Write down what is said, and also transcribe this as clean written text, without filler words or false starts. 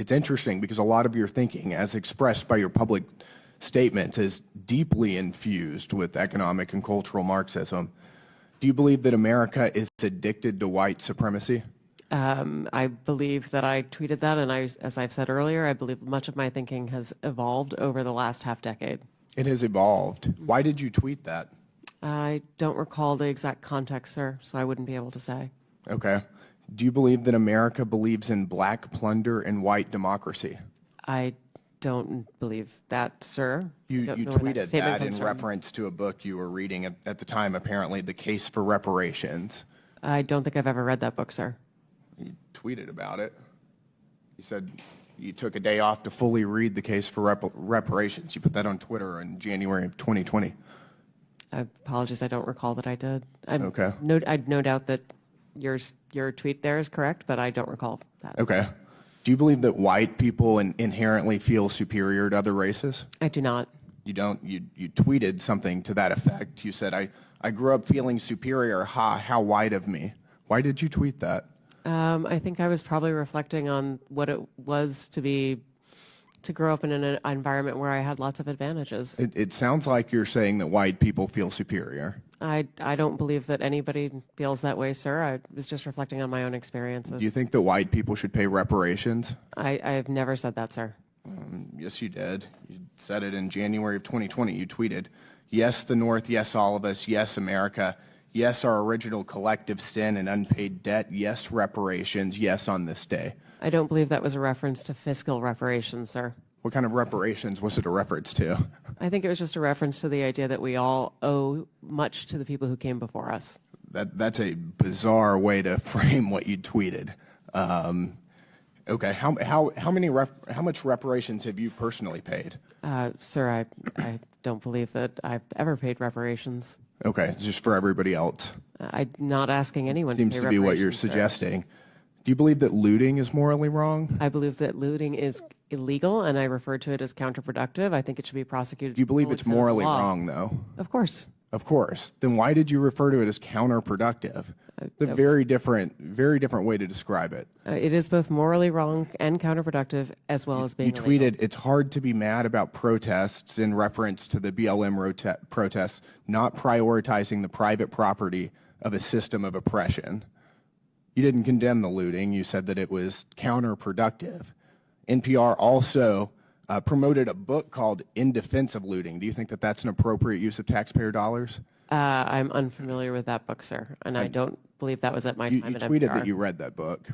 It's interesting because a lot of your thinking, as expressed by your public statements, is deeply infused with economic and cultural Marxism. Do you believe that America is addicted to white supremacy? I believe that I tweeted that, and as I've said earlier, I believe much of my thinking has evolved over the last half decade. It has evolved. Why did you tweet that? I don't recall the exact context, sir, so I wouldn't be able to say. Okay. Do you believe that America believes in black plunder and white democracy? I don't believe that, sir. You Don't know where tweeted statement that in comes from. reference to a book you were reading at the time, apparently, The Case for Reparations. I don't think I've ever read that book, sir. You tweeted about it. You said you took a day off to fully read The Case for Reparations. You put that on Twitter in January of 2020. Apologies, I don't recall that I did. Okay. I'd no doubt that your tweet there is correct, but I don't recall that. Okay. Do you believe that white people inherently feel superior to other races? I do not. You don't. You tweeted something to that effect. You said, I grew up feeling superior. Ha, how white of me. Why did you tweet that? I think I was probably reflecting on what it was to grow up in an environment where I had lots of advantages. It sounds like you're saying that white people feel superior. I don't believe that anybody feels that way, sir. I was just reflecting on my own experiences. Do you think that white people should pay reparations? I've never said that, sir. Yes, you did. You said it in January of 2020. You tweeted, yes, the North, yes, all of us, yes, America, yes, our original collective sin and unpaid debt, yes, reparations, yes, on this day. I don't believe that was a reference to fiscal reparations, sir. What kind of reparations was it a reference to? I think it was just a reference to the idea that we all owe much to the people who came before us. That's a bizarre way to frame what you tweeted. Okay, how much reparations have you personally paid? Sir, I don't believe that I've ever paid reparations. Okay, it's just for everybody else. I'm not asking anyone Seems to pay to be what you're reparations, sir. suggesting. Do you believe that looting is morally wrong? I believe that looting is illegal, and I refer to it as counterproductive. I think it should be prosecuted. Do you believe to the it's full extent of the morally law. wrong, though? Of course. Of course. Then why did you refer to it as counterproductive? It's a very different way to describe it. It is both morally wrong and counterproductive, as well as being You illegal. tweeted, it's hard to be mad about protests in reference to the BLM protests, not prioritizing the private property of a system of oppression. You didn't condemn the looting. You said that it was counterproductive. NPR also promoted a book called In Defense of Looting. Do you think that that's an appropriate use of taxpayer dollars? I'm unfamiliar with that book, sir, and I don't believe that was at my You time at tweeted NPR. that you read that book.